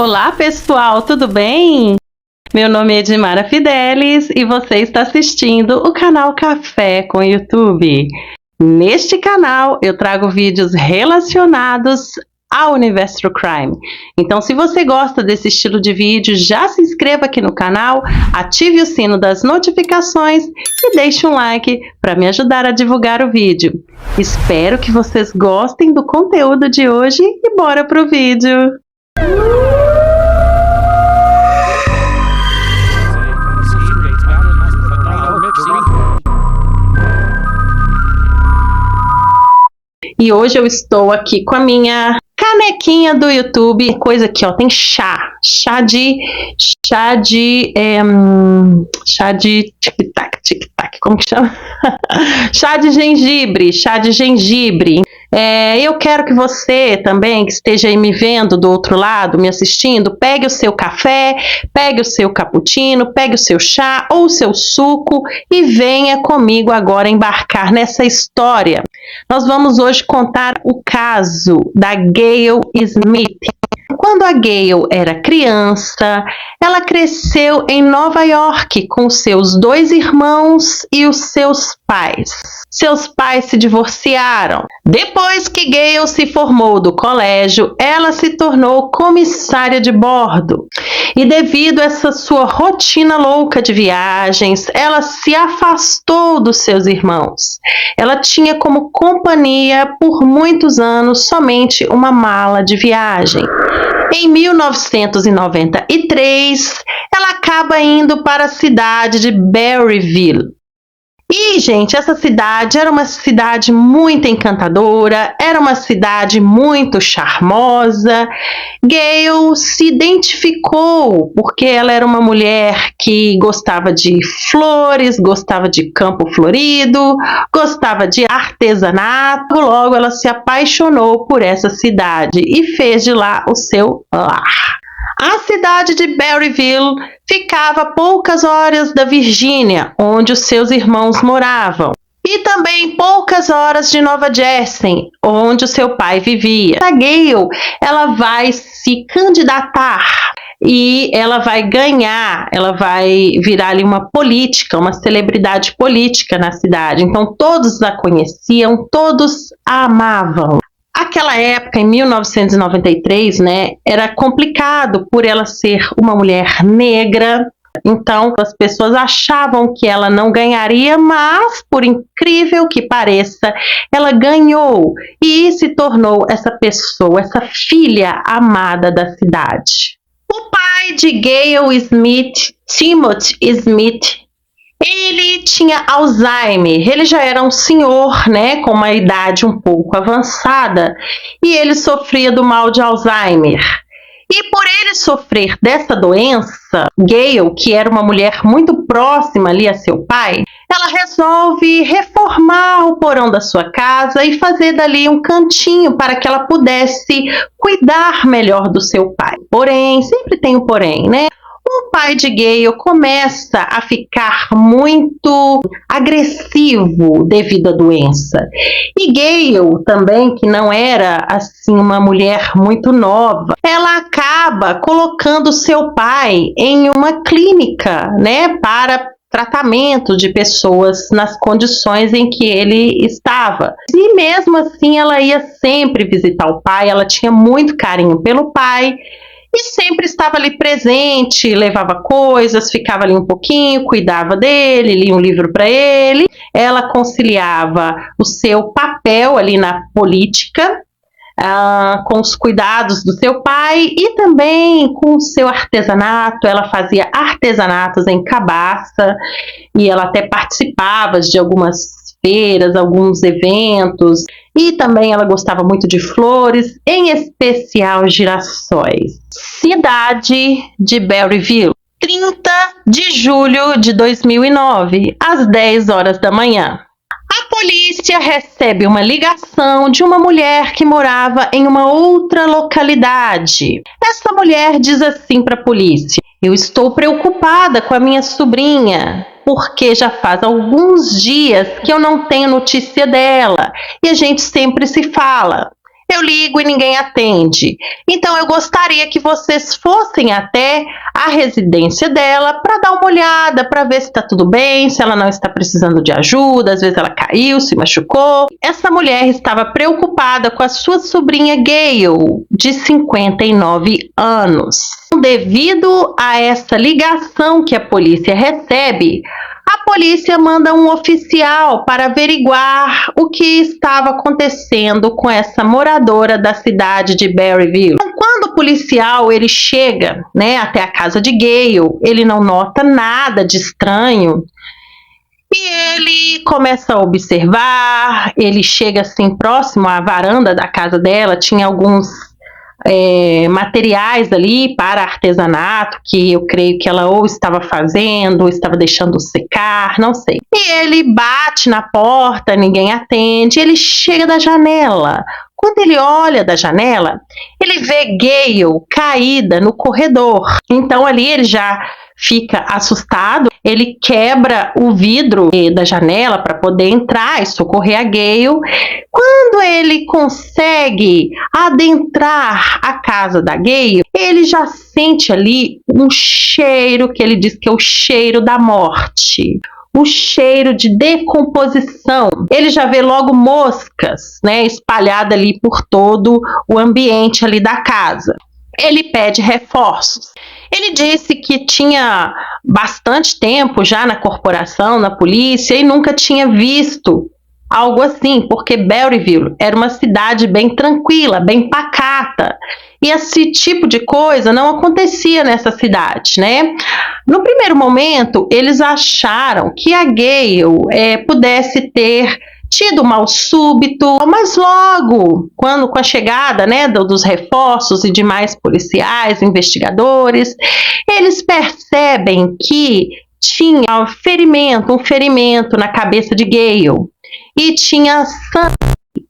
Olá pessoal, tudo bem? Meu nome é Edmara Fidelis e você está assistindo o canal Café com YouTube. Neste canal eu trago vídeos relacionados ao universo True Crime. Então, se você gosta desse estilo de vídeo, já se inscreva aqui no canal, ative o sino das notificações e deixe um like para me ajudar a divulgar o vídeo. Espero que vocês gostem do conteúdo de hoje e bora pro vídeo! E hoje eu estou aqui com a minha canequinha do YouTube, coisa aqui, ó, tem chá de tic-tac, como que chama? chá de gengibre. Eu quero que você também, que esteja aí me vendo do outro lado, me assistindo, pegue o seu café, pegue o seu cappuccino, pegue o seu chá ou o seu suco e venha comigo agora embarcar nessa história. Nós vamos hoje contar o caso da Gayle Smith. Quando a Gayle era criança, ela cresceu em Nova York com seus 2 irmãos e os seus pais. Seus pais se divorciaram. Depois que Gayle se formou do colégio, ela se tornou comissária de bordo. E devido a essa sua rotina louca de viagens, ela se afastou dos seus irmãos. Ela tinha como companhia por muitos anos somente uma mala de viagem. Em 1993, ela acaba indo para a cidade de Berryville. E, gente, essa cidade era uma cidade muito encantadora, era uma cidade muito charmosa. Gayle se identificou porque ela era uma mulher que gostava de flores, gostava de campo florido, gostava de artesanato. Logo, ela se apaixonou por essa cidade e fez de lá o seu lar. A cidade de Berryville ficava a poucas horas da Virgínia, onde os seus irmãos moravam, e também poucas horas de Nova Jersey, onde o seu pai vivia. A Gayle, ela vai se candidatar e ela vai ganhar, ela vai virar ali uma política, uma celebridade política na cidade. Então todos a conheciam, todos a amavam. Aquela época, em 1993, né, era complicado por ela ser uma mulher negra. Então, as pessoas achavam que ela não ganharia, mas, por incrível que pareça, ela ganhou e se tornou essa pessoa, essa filha amada da cidade. O pai de Gayle Smith, Timothy Smith, ele tinha Alzheimer, ele já era um senhor, né, com uma idade um pouco avançada, e ele sofria do mal de Alzheimer. E por ele sofrer dessa doença, Gayle, que era uma mulher muito próxima ali a seu pai, ela resolve reformar o porão da sua casa e fazer dali um cantinho para que ela pudesse cuidar melhor do seu pai. Porém, sempre tem um porém, né? O pai de Gayle começa a ficar muito agressivo devido à doença. E Gayle também, que não era assim uma mulher muito nova, ela acaba colocando seu pai em uma clínica, né, para tratamento de pessoas nas condições em que ele estava. E mesmo assim ela ia sempre visitar o pai, ela tinha muito carinho pelo pai. E sempre estava ali presente, levava coisas, ficava ali um pouquinho, cuidava dele, lia um livro para ele. Ela conciliava o seu papel ali na política, com os cuidados do seu pai e também com o seu artesanato. Ela fazia artesanatos em cabaça e ela até participava de algumas feiras, alguns eventos, e também ela gostava muito de flores, em especial girassóis. Cidade de Berryville, 30 de julho de 2009, às 10 horas da manhã. A polícia recebe uma ligação de uma mulher que morava em uma outra localidade. Essa mulher diz assim para a polícia: "Eu estou preocupada com a minha sobrinha, porque já faz alguns dias que eu não tenho notícia dela e a gente sempre se fala. Eu ligo e ninguém atende. Então eu gostaria que vocês fossem até a residência dela para dar uma olhada, para ver se está tudo bem, se ela não está precisando de ajuda, às vezes ela caiu, se machucou. Essa mulher estava preocupada com a sua sobrinha Gayle, de 59 anos. Devido a essa ligação que a polícia recebe, a polícia manda um oficial para averiguar o que estava acontecendo com essa moradora da cidade de Berryville. Então, quando o policial ele chega, até a casa de Gayle, ele não nota nada de estranho e ele começa a observar. Ele chega assim próximo à varanda da casa dela, tinha alguns materiais ali para artesanato, que eu creio que ela ou estava fazendo, ou estava deixando secar, não sei. E ele bate na porta, ninguém atende, ele chega da janela. Quando ele olha da janela, ele vê Gayle caída no corredor. Então ali ele já fica assustado, ele quebra o vidro da janela para poder entrar e socorrer a Gayle. Quando ele consegue adentrar a casa da Gayle, ele já sente ali um cheiro que ele diz que é o cheiro da morte. O cheiro de decomposição. Ele já vê logo moscas, espalhadas ali por todo o ambiente ali da casa. Ele pede reforços. Ele disse que tinha bastante tempo já na corporação, na polícia, e nunca tinha visto algo assim, porque Berryville era uma cidade bem tranquila, bem pacata. E esse tipo de coisa não acontecia nessa cidade, No primeiro momento, eles acharam que a Gayle pudesse ter tido mal súbito, mas logo, com a chegada dos reforços e demais policiais, investigadores, eles percebem que tinha um ferimento na cabeça de Gayle e tinha sangue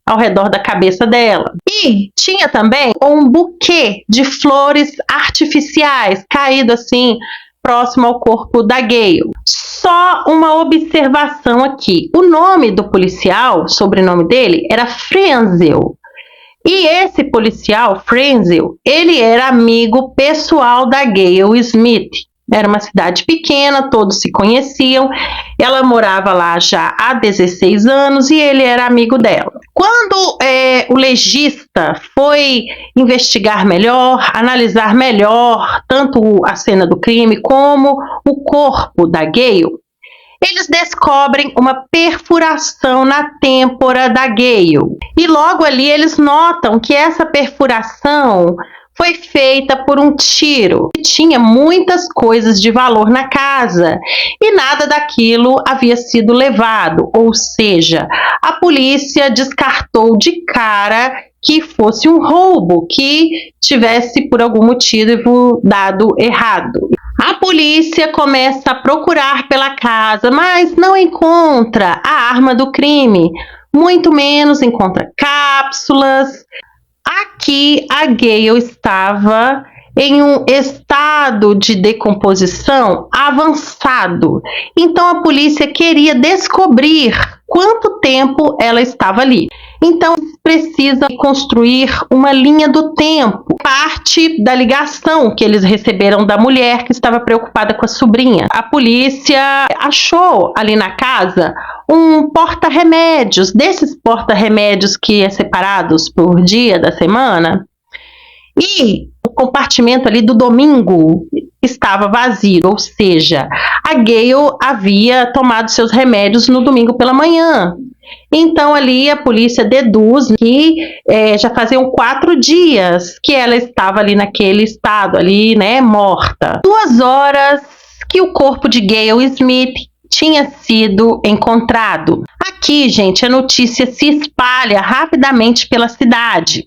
ao redor da cabeça dela. E tinha também um buquê de flores artificiais caído assim próximo ao corpo da Gayle. Só uma observação aqui. O nome do policial, o sobrenome dele, era Frenzel. E esse policial, Frenzel, ele era amigo pessoal da Gayle Smith. Era uma cidade pequena, todos se conheciam. Ela morava lá já há 16 anos e ele era amigo dela. Quando o legista foi investigar melhor, analisar melhor tanto a cena do crime como o corpo da Gayle, eles descobrem uma perfuração na têmpora da Gayle. E logo ali eles notam que essa perfuração foi feita por um tiro. Tinha muitas coisas de valor na casa e nada daquilo havia sido levado, ou seja, a polícia descartou de cara que fosse um roubo, que tivesse por algum motivo dado errado. A polícia começa a procurar pela casa, mas não encontra a arma do crime, muito menos encontra cápsulas. Aqui a Gayle estava em um estado de decomposição avançado. Então a polícia queria descobrir quanto tempo ela estava ali. Então precisa construir uma linha do tempo, parte da ligação que eles receberam da mulher que estava preocupada com a sobrinha. A polícia achou ali na casa um porta-remédios, desses porta-remédios que é separados por dia da semana, e o compartimento ali do domingo estava vazio, ou seja, a Gayle havia tomado seus remédios no domingo pela manhã. Então ali a polícia deduz que já faziam 4 dias que ela estava ali naquele estado ali, morta. 2 horas que o corpo de Gayle Smith tinha sido encontrado. Aqui, gente, a notícia se espalha rapidamente pela cidade.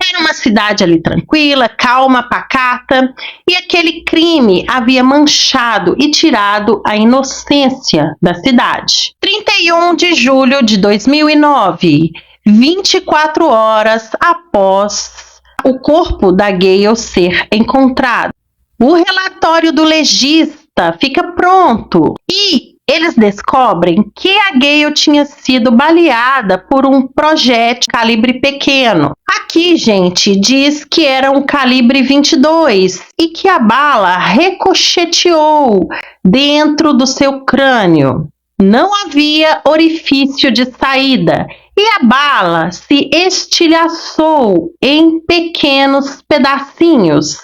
Era uma cidade ali tranquila, calma, pacata, e aquele crime havia manchado e tirado a inocência da cidade. 31 de julho de 2009, 24 horas após o corpo da Gayle ser encontrado. O relatório do legista fica pronto e eles descobrem que a Gale tinha sido baleada por um projétil calibre pequeno. Aqui, gente, diz que era um calibre 22 e que a bala ricocheteou dentro do seu crânio. Não havia orifício de saída e a bala se estilhaçou em pequenos pedacinhos.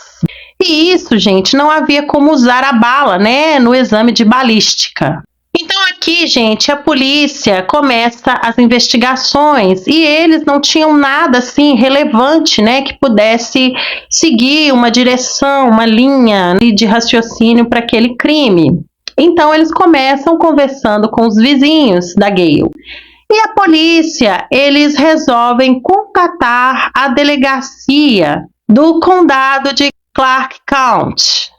E isso, gente, não havia como usar a bala, né, no exame de balística. Então aqui, gente, a polícia começa as investigações e eles não tinham nada assim relevante, né, que pudesse seguir uma direção, uma linha de raciocínio para aquele crime. Então eles começam conversando com os vizinhos da Gale. E a polícia, eles resolvem contatar a delegacia do condado de Clark County.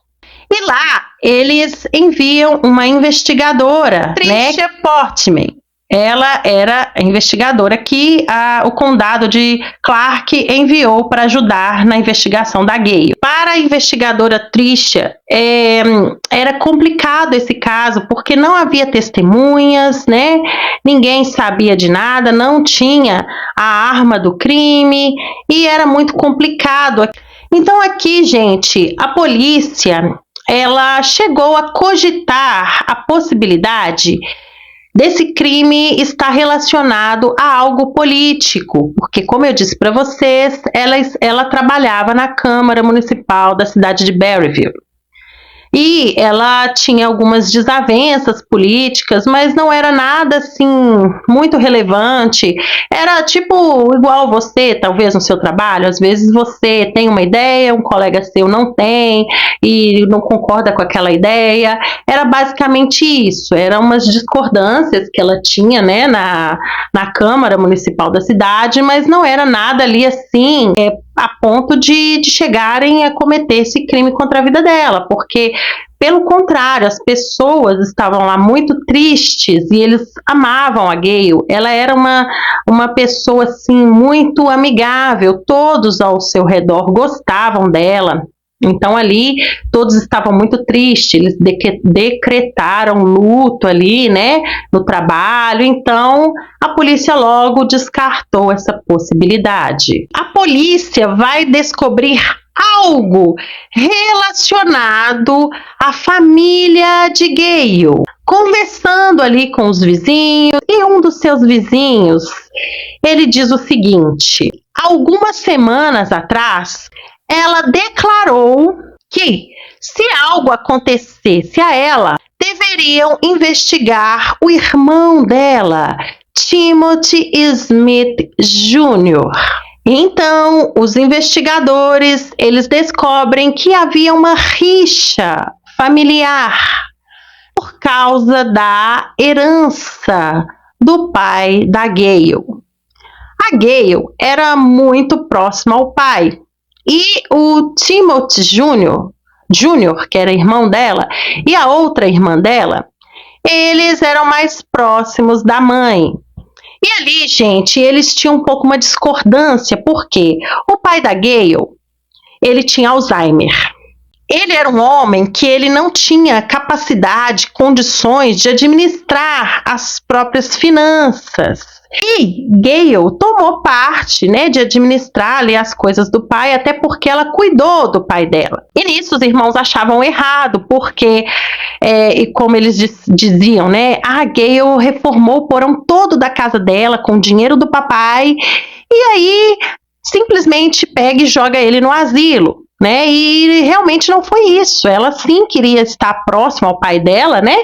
E lá eles enviam uma investigadora, Tricia Portman. Ela era a investigadora que o condado de Clark enviou para ajudar na investigação da Gale. Para a investigadora Tricia, era complicado esse caso, porque não havia testemunhas, né? Ninguém sabia de nada, não tinha a arma do crime e era muito complicado. Então aqui, gente, a polícia ela chegou a cogitar a possibilidade desse crime estar relacionado a algo político, porque, como eu disse para vocês, ela trabalhava na Câmara Municipal da cidade de Berryville. E ela tinha algumas desavenças políticas, mas não era nada assim muito relevante. Era tipo igual você, talvez no seu trabalho, às vezes você tem uma ideia, um colega seu não tem e não concorda com aquela ideia. Era basicamente isso, eram umas discordâncias que ela tinha, né, na Câmara Municipal da cidade, mas não era nada ali assim a ponto de chegarem a cometer esse crime contra a vida dela, porque, pelo contrário, as pessoas estavam lá muito tristes e eles amavam a Gale. Ela era uma pessoa, assim, muito amigável, todos ao seu redor gostavam dela. Então ali todos estavam muito tristes, eles decretaram luto ali, né, no trabalho. Então a polícia logo descartou essa possibilidade. A polícia vai descobrir algo relacionado à família de Gale. Conversando ali com os vizinhos, e um dos seus vizinhos, ele diz o seguinte: algumas semanas atrás, ela declarou que, se algo acontecesse a ela, deveriam investigar o irmão dela, Timothy Smith Jr. Então, os investigadores, eles descobrem que havia uma rixa familiar por causa da herança do pai da Gale. A Gale era muito próxima ao pai. E o Timothy Jr., que era irmão dela, e a outra irmã dela, eles eram mais próximos da mãe. E ali, gente, eles tinham um pouco uma discordância, porque o pai da Gale, ele tinha Alzheimer. Ele era um homem que ele não tinha capacidade, condições de administrar as próprias finanças. E Gale tomou parte, né, de administrar ali as coisas do pai, até porque ela cuidou do pai dela. E nisso os irmãos achavam errado, porque, e como eles diziam, né, a Gale reformou o porão todo da casa dela com o dinheiro do papai, e aí simplesmente pega e joga ele no asilo. Né? E realmente não foi isso. Ela sim queria estar próxima ao pai dela, né?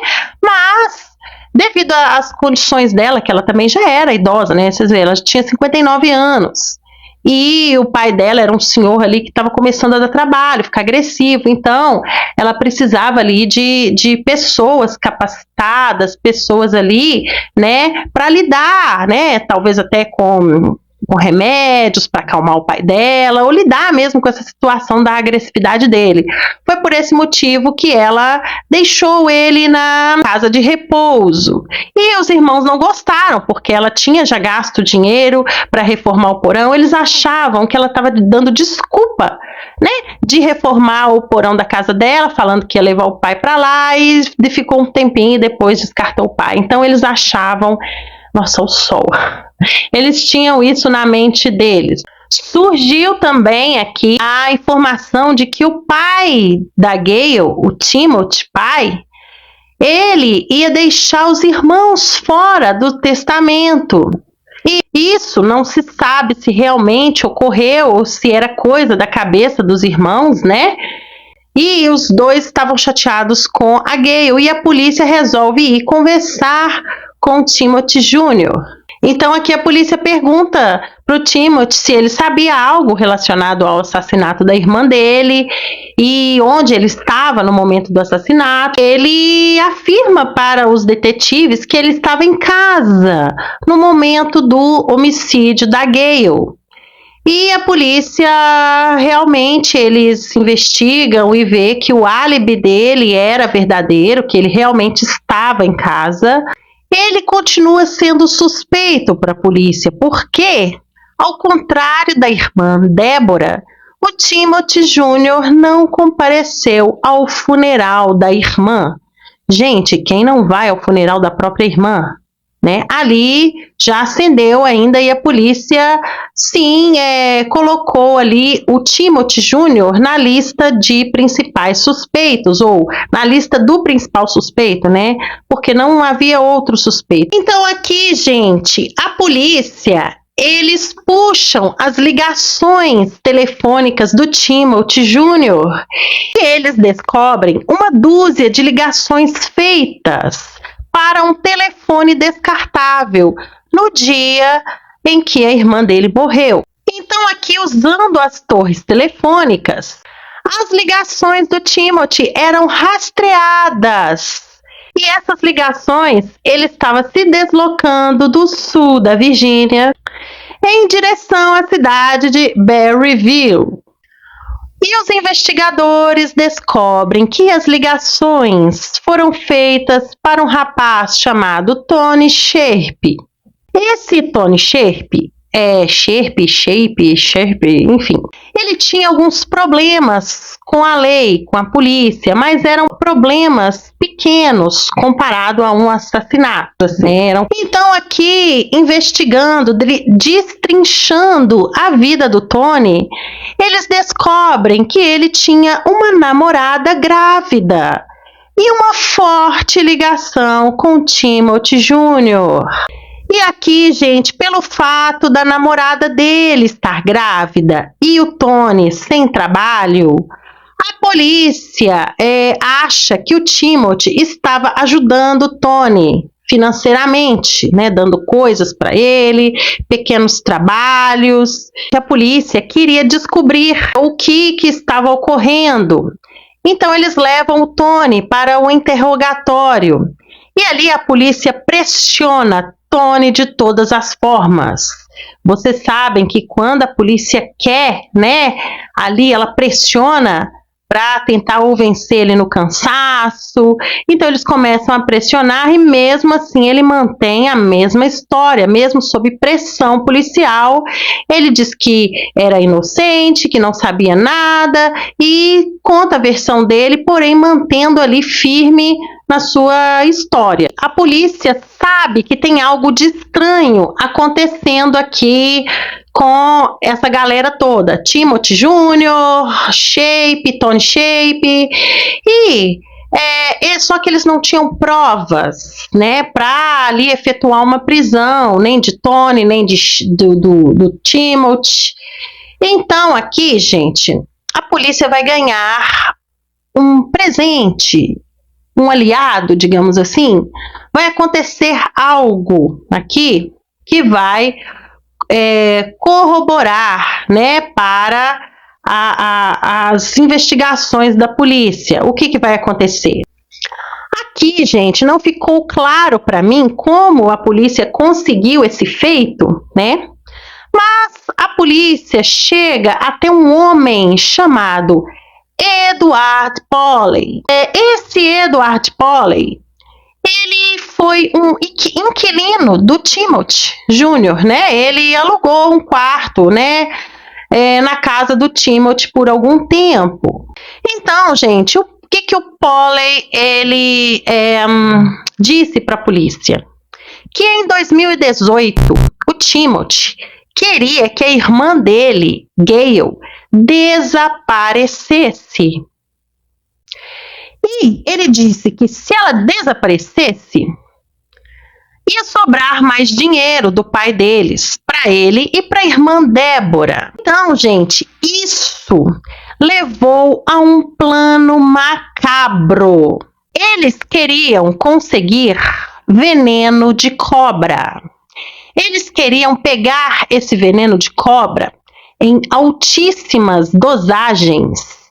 Mas devido às condições dela, que ela também já era idosa, né? Vocês veem, ela tinha 59 anos. E o pai dela era um senhor ali que estava começando a dar trabalho, ficar agressivo. Então, ela precisava ali de pessoas capacitadas, pessoas ali, né? Para lidar, né? Talvez até com com remédios para acalmar o pai dela, ou lidar mesmo com essa situação da agressividade dele. Foi por esse motivo que ela deixou ele na casa de repouso. E os irmãos não gostaram, porque ela tinha já gasto dinheiro para reformar o porão. Eles achavam que ela estava dando desculpa, né, de reformar o porão da casa dela, falando que ia levar o pai para lá, e ficou um tempinho e depois descartou o pai. Então eles achavam, nossa, o sol. Eles tinham isso na mente deles. Surgiu também aqui a informação de que o pai da Gale, o Timothy, pai, ele ia deixar os irmãos fora do testamento. E isso não se sabe se realmente ocorreu ou se era coisa da cabeça dos irmãos, né? E os dois estavam chateados com a Gale e a polícia resolve ir conversar com o Timothy Jr. Então aqui a polícia pergunta para o Timothy se ele sabia algo relacionado ao assassinato da irmã dele e onde ele estava no momento do assassinato. Ele afirma para os detetives que ele estava em casa no momento do homicídio da Gale. E a polícia, realmente, eles investigam e vê que o álibi dele era verdadeiro, que ele realmente estava em casa. Ele continua sendo suspeito para a polícia, porque, ao contrário da irmã Deborah, o Timothy Jr. não compareceu ao funeral da irmã. Gente, quem não vai ao funeral da própria irmã? Né? Ali já acendeu ainda e a polícia, sim, colocou ali o Timothy Jr. na lista de principais suspeitos, ou na lista do principal suspeito, né? Porque não havia outro suspeito. Então aqui, gente, a polícia, eles puxam as ligações telefônicas do Timothy Jr. e eles descobrem uma dúzia de ligações feitas para um telefone descartável no dia em que a irmã dele morreu. Então aqui, usando as torres telefônicas, as ligações do Timothy eram rastreadas. E essas ligações, ele estava se deslocando do sul da Virgínia em direção à cidade de Berryville. E os investigadores descobrem que as ligações foram feitas para um rapaz chamado Tony Sharpe. Esse Tony Sharpe, Sharpe, enfim, ele tinha alguns problemas com a lei, com a polícia, mas eram problemas pequenos comparado a um assassinato. Então aqui, investigando, destrinchando a vida do Tony, eles descobrem que ele tinha uma namorada grávida e uma forte ligação com Timothy Jr. E aqui, gente, pelo fato da namorada dele estar grávida e o Tony sem trabalho, a polícia acha que o Timothy estava ajudando o Tony financeiramente, né, dando coisas para ele, pequenos trabalhos. A polícia queria descobrir o que estava ocorrendo. Então eles levam o Tony para o interrogatório. E ali a polícia pressiona Tony de todas as formas. Vocês sabem que quando a polícia quer, né, ali ela pressiona para tentar ou vencer ele no cansaço. Então eles começam a pressionar e mesmo assim ele mantém a mesma história, mesmo sob pressão policial. Ele diz que era inocente, que não sabia nada e conta a versão dele, porém mantendo ali firme na sua história. A polícia sabe que tem algo de estranho acontecendo aqui com essa galera toda, Timothy Jr., Tony Sharpe, só que eles não tinham provas, né, para ali efetuar uma prisão, nem de Tony, nem do Timothy. Então aqui, gente, a polícia vai ganhar um presente, um aliado, digamos assim. Vai acontecer algo aqui que vai corroborar, né, para as investigações da polícia. O que vai acontecer? Aqui, gente, não ficou claro para mim como a polícia conseguiu esse feito, né? Mas a polícia chega até um homem chamado Edward Poley. Esse Edward Poley, ele foi um inquilino do Timothy Jr., né? Ele alugou um quarto, né, na casa do Timothy por algum tempo. Então, gente, o que o Poley ele disse para a polícia? Que em 2018 o Timothy queria que a irmã dele, Gayle, desaparecesse. E ele disse que se ela desaparecesse, ia sobrar mais dinheiro do pai deles para ele e para a irmã Débora. Então, gente, isso levou a um plano macabro. Eles queriam conseguir veneno de cobra. Eles queriam pegar esse veneno de cobra em altíssimas dosagens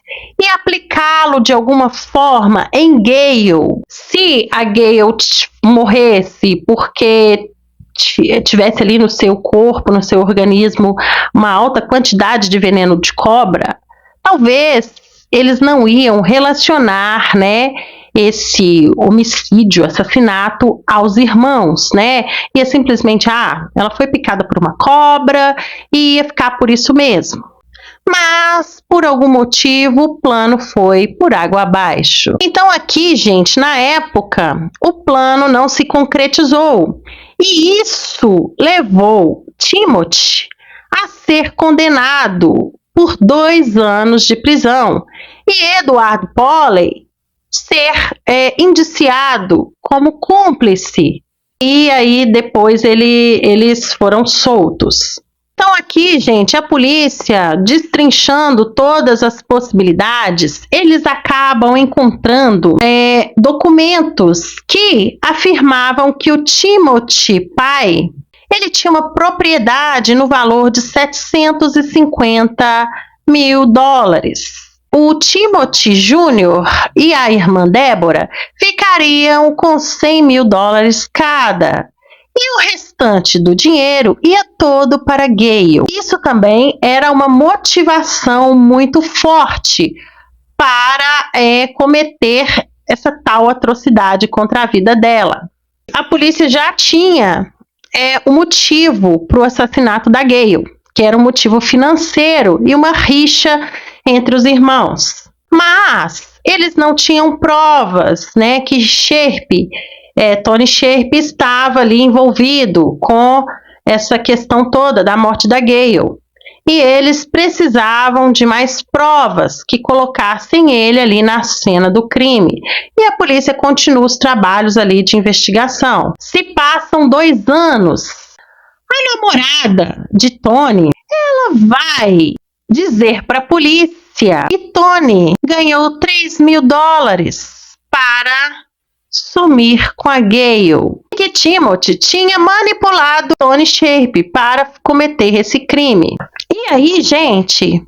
e aplicá-lo de alguma forma em Gayle. Se a Gayle morresse porque tivesse ali no seu corpo, no seu organismo, uma alta quantidade de veneno de cobra, talvez eles não iam relacionar, né, esse homicídio, assassinato aos irmãos, né? Ia simplesmente, ela foi picada por uma cobra e ia ficar por isso mesmo. Mas, por algum motivo, o plano foi por água abaixo. Então aqui, gente, na época, o plano não se concretizou. E isso levou Timothy a ser condenado por 2 anos de prisão. E Edward Poley ser indiciado como cúmplice. E aí, depois, eles foram soltos. Então aqui, gente, a polícia, destrinchando todas as possibilidades, eles acabam encontrando documentos que afirmavam que o Timothy, pai, ele tinha uma propriedade no valor de 750 mil dólares. O Timothy Jr. e a irmã Débora ficariam com 100 mil dólares cada. E o restante do dinheiro ia todo para Gayle. Isso também era uma motivação muito forte para cometer essa tal atrocidade contra a vida dela. A polícia já tinha o motivo para o assassinato da Gayle, que era um motivo financeiro e uma rixa entre os irmãos. Mas eles não tinham provas, né, que Tony Sharpe estava ali envolvido com essa questão toda da morte da Gayle. E eles precisavam de mais provas que colocassem ele ali na cena do crime. E a polícia continua os trabalhos ali de investigação. Se passam 2 anos, a namorada de Tony, ela vai dizer para a polícia que Tony ganhou 3 mil dólares para sumir com a Gayle, que Timothy tinha manipulado Tony Sharpe para cometer esse crime. E aí, gente,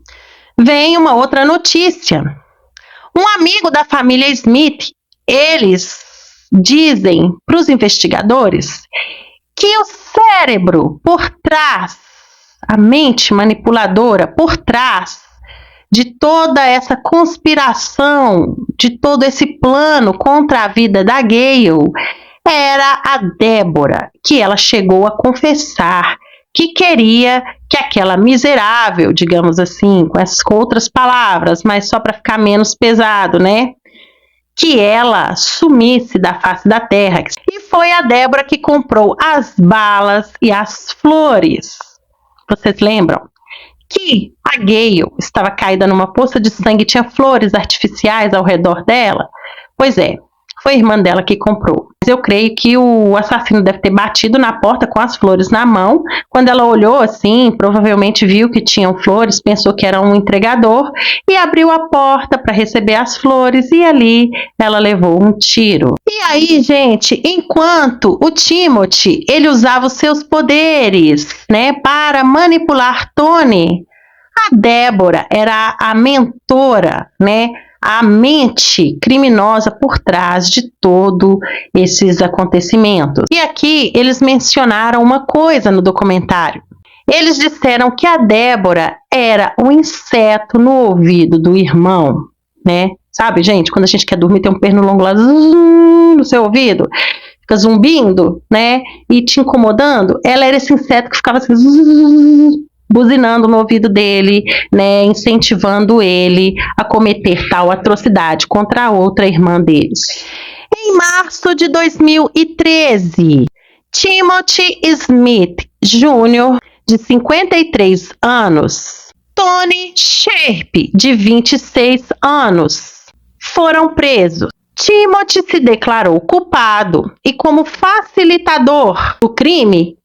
vem uma outra notícia. Um amigo da família Smith, eles dizem para os investigadores que o cérebro por trás, a mente manipuladora por trás de toda essa conspiração, de todo esse plano contra a vida da Gayle, era a Débora, que ela chegou a confessar que queria que aquela miserável, digamos assim, com outras palavras, mas só para ficar menos pesado, né? Que ela sumisse da face da terra. E foi a Débora que comprou as balas e as flores. Vocês lembram? Que a Gayle estava caída numa poça de sangue e tinha flores artificiais ao redor dela? Pois é, foi a irmã dela que comprou. Mas eu creio que o assassino deve ter batido na porta com as flores na mão. Quando ela olhou assim, provavelmente viu que tinham flores, pensou que era um entregador e abriu a porta para receber as flores e ali ela levou um tiro. E aí, gente, enquanto o Timothy, ele usava os seus poderes, né, para manipular Tony, a Débora era a mentora, né, a mente criminosa por trás de todos esses acontecimentos. E aqui eles mencionaram uma coisa no documentário. Eles disseram que a Débora era um inseto no ouvido do irmão, né? Sabe, gente, quando a gente quer dormir, tem um pernilongo lá no seu ouvido, fica zumbindo, né? E te incomodando. Ela era esse inseto que ficava assim, buzinando no ouvido dele, né? Incentivando ele a cometer tal atrocidade contra a outra irmã deles. Em março de 2013, Timothy Smith Jr., de 53 anos, Tony Sharp, de 26 anos, foram presos. Timothy se declarou culpado e, como facilitador do crime,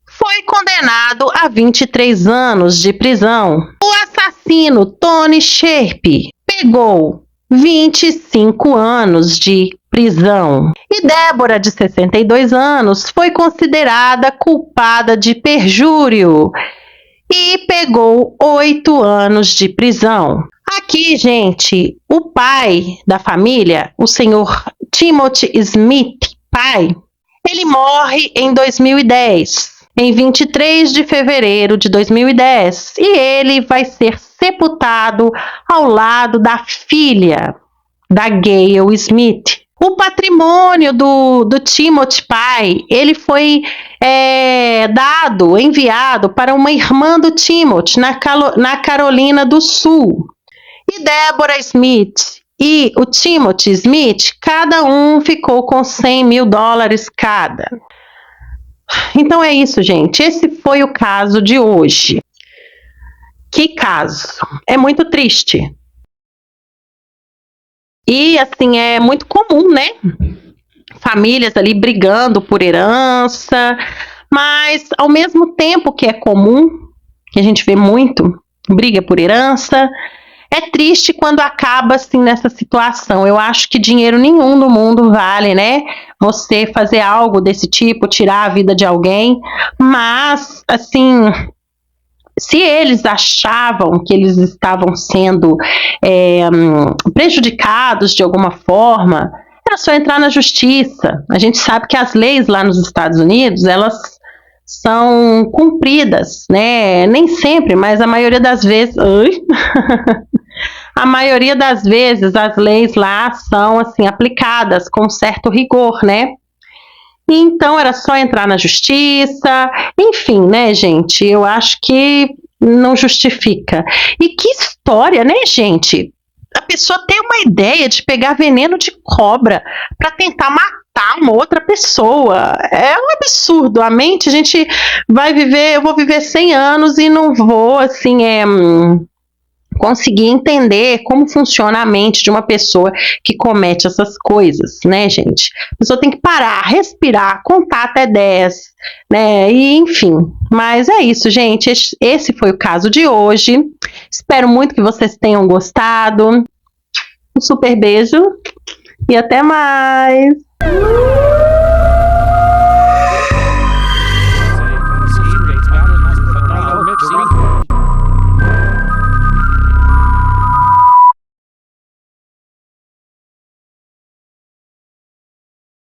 foi condenado a 23 anos de prisão. O assassino Tony Sharp pegou 25 anos de prisão. E Débora, de 62 anos, foi considerada culpada de perjúrio e pegou 8 anos de prisão. Aqui, gente, o pai da família, o senhor Timothy Smith, pai, ele morre em 2010, em 23 de fevereiro de 2010, e ele vai ser sepultado ao lado da filha da Gayle Smith. O patrimônio do Timothy pai, ele foi enviado para uma irmã do Timothy na Carolina do Sul. E Deborah Smith e o Timothy Smith, cada um ficou com $100 mil cada. Então é isso, gente. Esse foi o caso de hoje. Que caso? É muito triste. E, assim, é muito comum, né? Famílias ali brigando por herança, mas ao mesmo tempo que é comum, que a gente vê muito briga por herança, é triste quando acaba assim nessa situação. Eu acho que dinheiro nenhum no mundo vale, né? Você fazer algo desse tipo, tirar a vida de alguém, mas, assim, se eles achavam que eles estavam sendo prejudicados de alguma forma, era só entrar na justiça. A gente sabe que as leis lá nos Estados Unidos, elas são cumpridas, né? Nem sempre, mas a maioria das vezes... A maioria das vezes as leis lá são assim aplicadas com certo rigor, né? Então era só entrar na justiça, enfim, né, gente? Eu acho que não justifica. E que história, né, gente? A pessoa tem uma ideia de pegar veneno de cobra para tentar matar uma outra pessoa. É um absurdo. A mente, a gente vai viver, eu vou viver 100 anos e não vou, assim, conseguir entender como funciona a mente de uma pessoa que comete essas coisas, né, gente? A pessoa tem que parar, respirar, contar até 10, né, e enfim. Mas é isso, gente, esse foi o caso de hoje. Espero muito que vocês tenham gostado. Um super beijo e até mais!